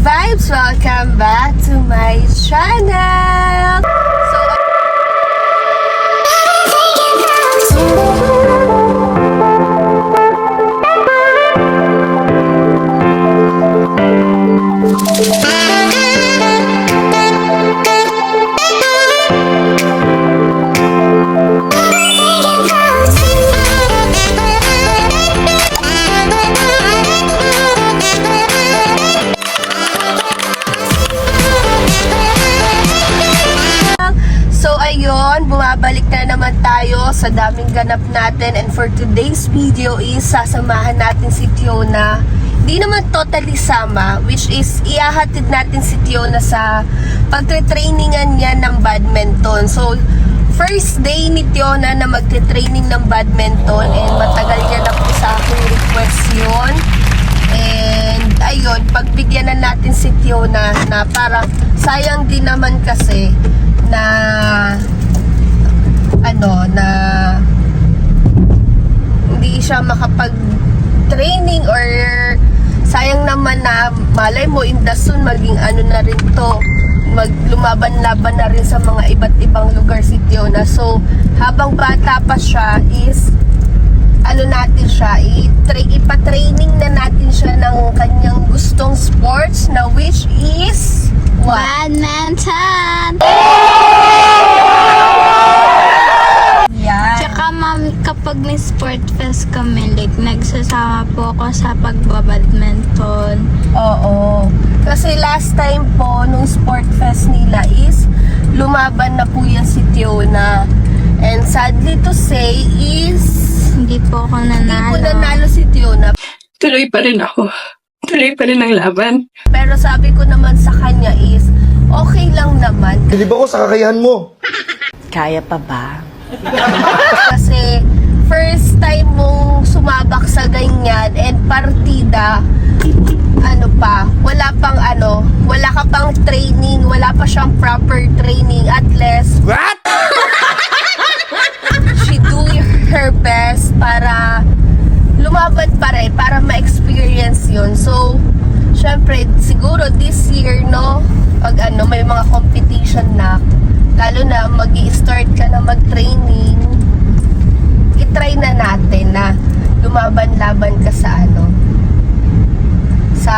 vibes! Welcome back to my channel! Ayun, bumabalik na naman tayo sa daming ganap natin, and for today's video is sasamahan natin si Tiona. Hindi naman totally sama, which is iahatid natin si Tiona sa pagtre-trainingan niya ng badminton. So, first day ni Tiona na magte-training ng badminton, and matagal niya na po sa aking request yun. And ayun, pagbigyan na natin si Tiona na parang sayang din naman kasi na hindi siya makapag-training, or sayang naman na malay mo in the soon maging na rin to, maglumaban-laban na rin sa mga iba't ibang lugar si Tiona. So habang bata pa siya is natin siya, ipa-training na natin siya ng kanyang gustong sports, na which is badminton! Yan. Tsaka ma'am, kapag may sport fest kami, like nagsasama po ako sa pagbabadminton. Oo. Kasi last time po, nung sport fest nila is lumaban na po yan si Tiona. And sadly to say is Hindi po ako nanalo. hindi po nanalo si Tiona. Tuloy pa rin ako. Tuloy pa rin ang laban. Pero sabi ko naman sa kanya is, okay lang naman. Hindi ba ko sa kakayahan mo? Kaya pa ba? Kasi first time mong sumabak sa ganyan and partida, wala ka pang training, wala pa siyang proper training, at least What? she do her best para lumaban pa rin, para ma-experience yun. So, syempre, siguro this year, no, pag may mga competition na, lalo na mag-i-start ka na mag-training, itry na natin na lumaban-laban ka sa sa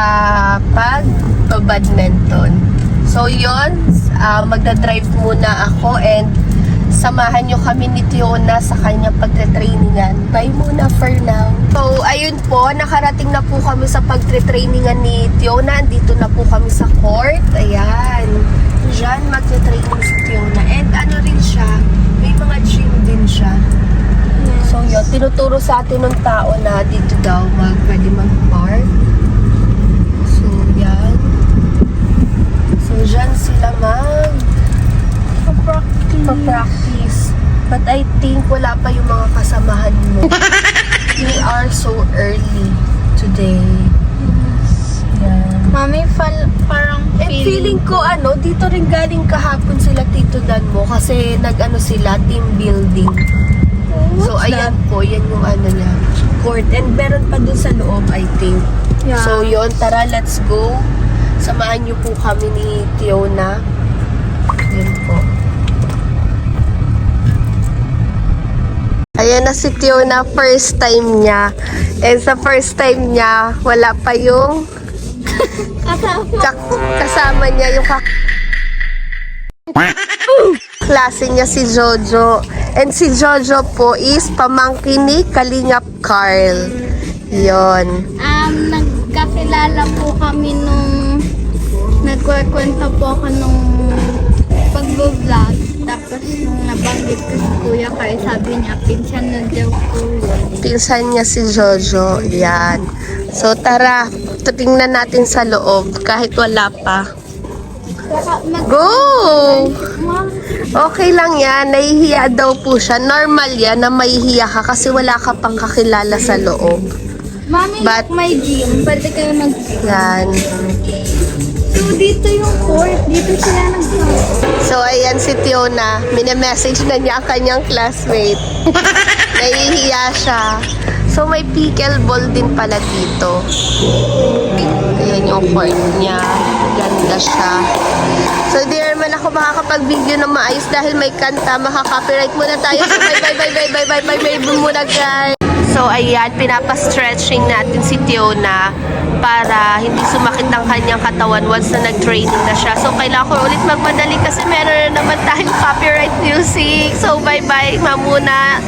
pag-badminton. So, yun, magdadrive muna ako, and samahan nyo kami ni Tiona sa kanyang pagtre-trainingan. Bye muna for now. So, ayun po, nakarating na po kami sa pagtre-trainingan ni Tiona. Dito na po kami sa court. Ayan. Diyan, magtre-training si Tiona. And rin siya, may mga gym din siya. So, yun, tinuturo sa atin ng tao na dito daw pwede mag-park. So, yan. So, dyan sila pa-practice. But I think wala pa yung mga kasamahan mo. We are so early today. Yan. Mami, parang And feeling ko dito rin galing kahapon sila Tito Dan mo, kasi sila team building. So ayan po, yan yung niya, court. And meron pa dun sa loob, I think. Yeah. So yun, tara, let's go. Samahan niyo po kami ni Tiona. Yan po. Ayan na si Tiona, first time niya. And sa first time niya, wala pa yung kasama niya, yung klase niya, si Jojo. And si Jojo po is pamangkin ni Kalingap Carl. Yon. Nagkakilala po kami nung nagkwento po ako nung pag-vlog. Tapos nung nabanggit ko si Kuya Carl, sabi niya, pinsan na daw po yun. Pinsan niya si Jojo. Yan. So tara, tingnan natin sa loob kahit wala pa. Go! Okay lang yan. Nahihiya daw po siya. Normal yan na mahihiya ka kasi wala ka pang kakilala sa loob. Mami, But- may gym. Pwede kayo Yan. So, dito yung court. Dito sila So, ayan si Tiona. Mine-message na niya ang kanyang classmate. Nahihiya siya. So, may pickleball din pala dito. Ayan yung court niya. maganda siya. So, di naman ako makakapag-video na maayos dahil may kanta. Makaka-copyright muna tayo. So, bye muna, guys. So, ayan, pinapa-stretching natin si Tiona para hindi sumakit ang kanyang katawan once na nag-training na siya. So, kailangan ko ulit magmadali kasi meron na naman tayong copyright music. So, bye-bye, mamuna.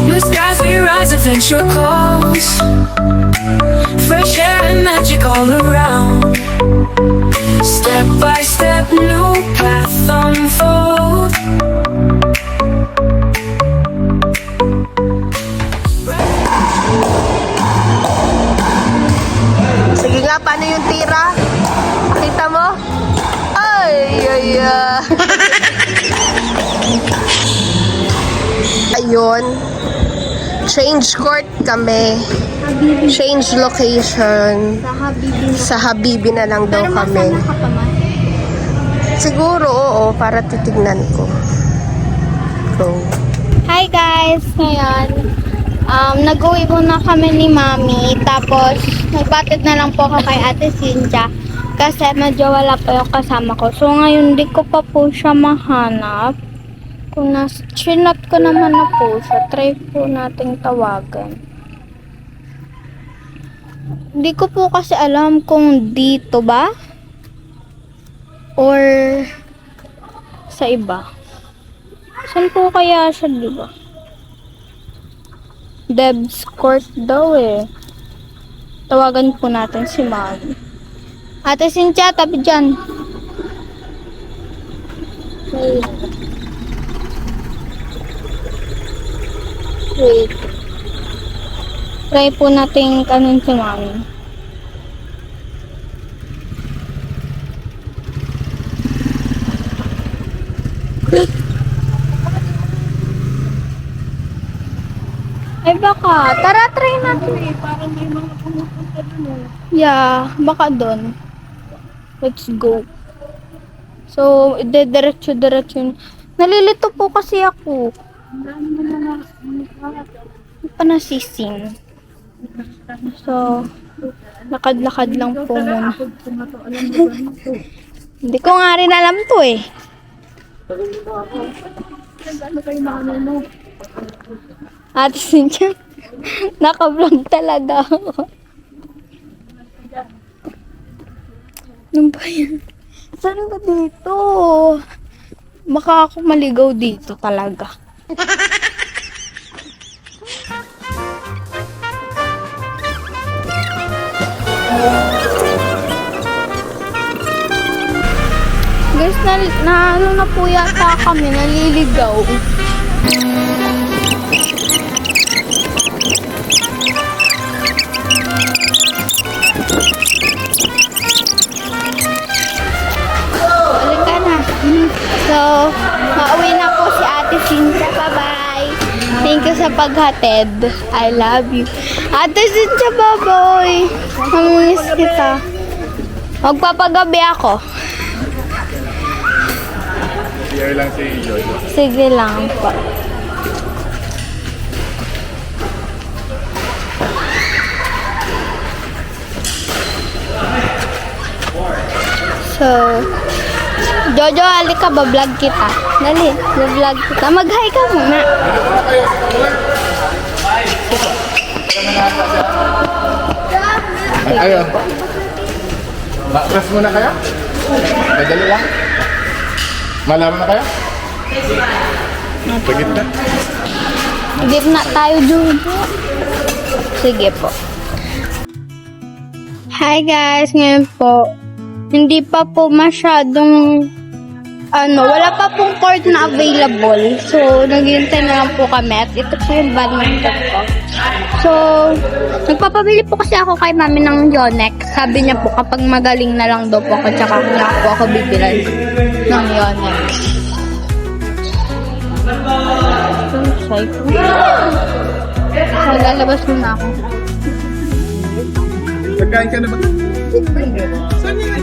Blue skies we rise, adventure calls. Fresh air and magic all around. Step by step, new path unfold. Sige nga, paano yung tira? Nakita mo? Ay. Ayun. Change court kami. Change location. Sa Habibi. Sa Habibi na lang daw Pero kami. masama ka pa man. Siguro, oo. Para titignan ko. Go. Hi guys! Ngayon, nag-uwi muna kami ni Mami. Tapos, nagbatid na lang po ako kay Ate Cynthia. Kasi medyo wala pa yung kasama ko. So, ngayon, di ko pa po siya mahanap. Kung chinat ko naman na po siya, try po nating tawagan. Hindi ko po kasi alam kung dito ba or sa iba. Saan po kaya siya, di ba? Deb's Court daw eh. Tawagan po natin si Mami. Ate Cynthia, tabi dyan. Wait. Try po natin kanin si Mami. Ay baka, tara try natin. Parang may mga pumupunta doon. Yeah, baka doon. Let's go. So, diretso-diretso. Nalilito po kasi ako. Hindi pa nasising. So, lakad-lakad lang po muna. Hindi ko nga rin alam to eh. Ate Cynthia, naka-vlog talaga ako. Ano ba yan? Saan ba dito? Baka ako maligaw dito talaga. Guys, ano na po yata kami, naliligaw. Halika na. So, mauwi na po si Ate Cynthia. Bye-bye. Thank you sa paghatid. I love you. Ate Cynthia, bye-bye. Mamiss kita. Magpapagabi ako. Share lang si Jojo. Sige lang po. So, Jojo, halika, bablog kita. Dali, bablog kita. Mag-hi ka muna. Ayo. Press muna kayo? Madali lang. Malaman na kayo? Sa gitna. Gitna tayo, Jojo. Sige po. Hi guys, ngayon po, hindi pa po masyadong wala pa pong court na available. So, naghihintay na lang po kami. At ito po yung badminton ko. So, nagpapabili po kasi ako kay Mami ng Yonex. Sabi niya po, kapag magaling na lang daw po ako, tsaka niya po ako bibili ng Yonex. So, lalabas muna ako. Pagkain ka na ba? Saan yan?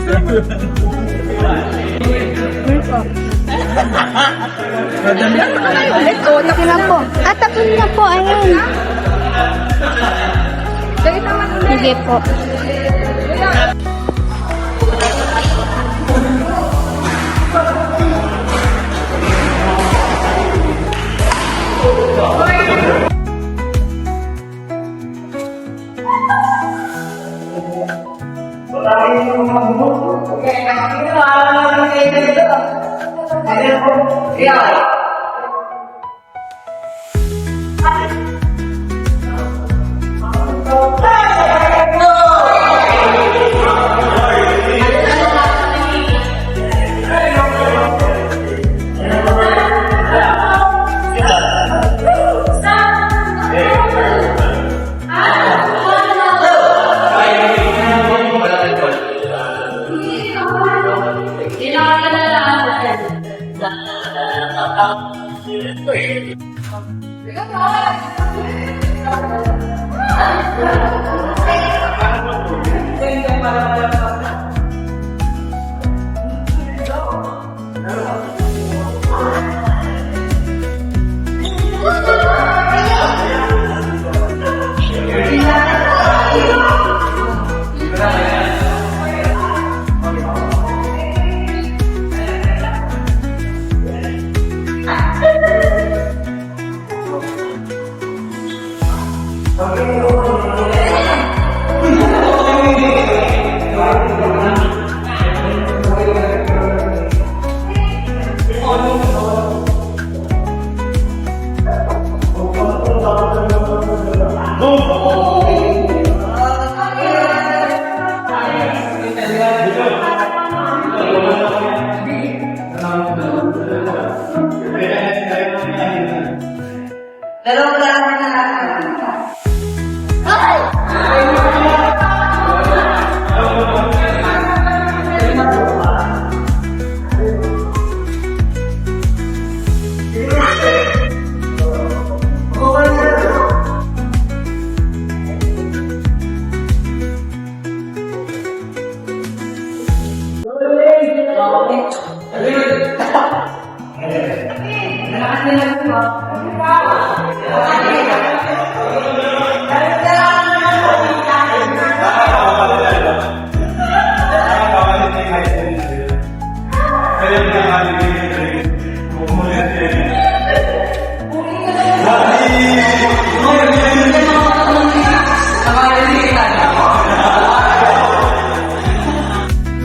Ito, taki lang po. Tapos na po, ayun. Sige po.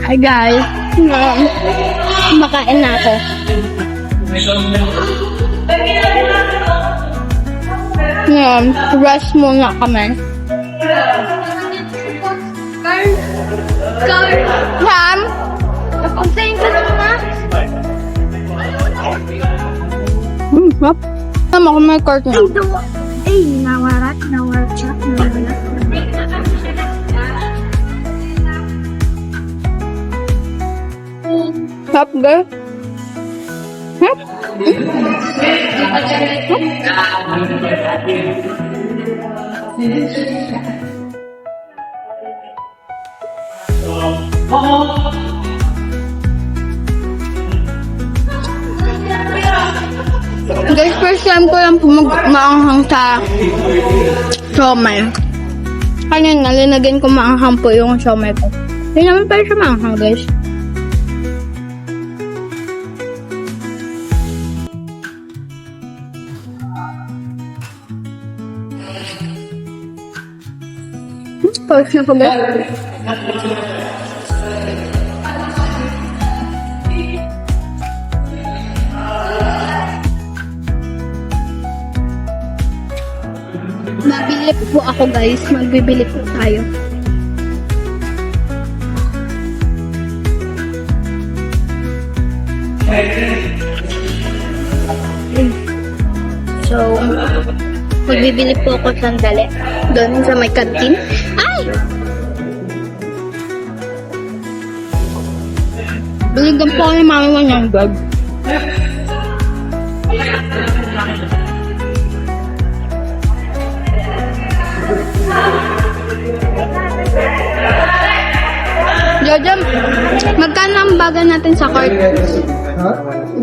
Hi guys. Makain na ako. Ngayon, rest muna kami. Ma'am? Napagsayin ka na. Hop. Tama ko may cart na. Nawarat. Hop, girl. Hop. Guys, first time ko lang maanghang sa siomay. Kanina, linagyan ko maanghang po yung siomay ko. Hindi naman pala siya maanghang, guys. Pause na po, guys. Mabili po ako, guys. Magbibili po tayo. So, magbibili po ako sandali. Doon sa may kantin. Ay! Biligyan po ako ng mami mo niyang bag. Jojo, magkano ang baga natin sa cart?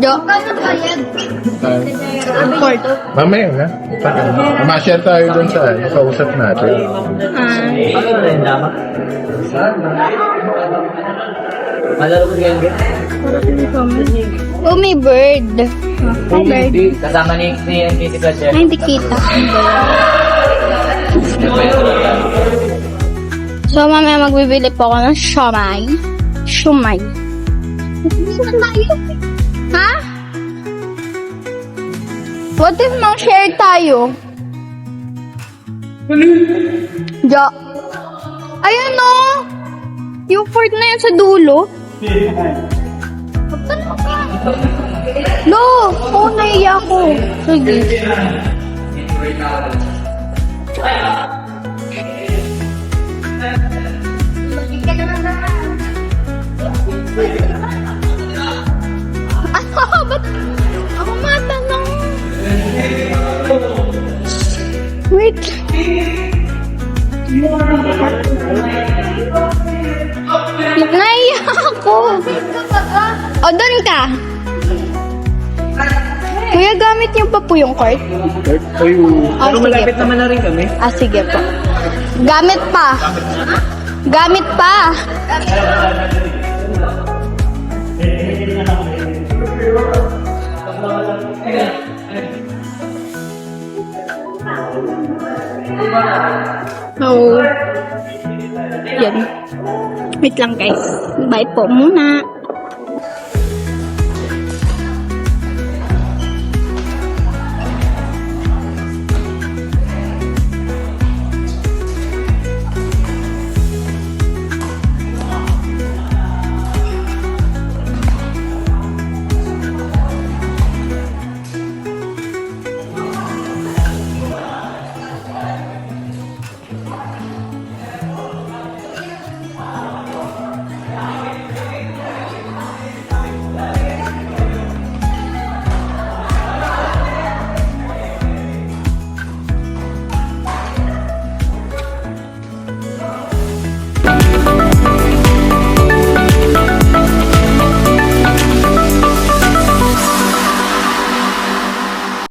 Jo. Kano bayad? Court. Mamaya na. Mamasyal tayo dun sa kausap natin. Oh, may bird. May bird. Kasama ni Kitty Clutcher. Ay, hindi kita. So, mamaya magbibili po ako ng siomay. Siomay. Ha? What if mang-share tayo? Jo. Ayun o! Yung fort na yun sa dulo. No! Oo, naiya ko. Sige. Ba't ako matanong? Wait. Naiya ako. O, doon ka. Kuya, gamit niyo pa po yung card? Pero malapit naman na rin kami. Ah, sige po. Gamit pa. Gamit pa. So, yan. Wait lang guys. Bye po muna.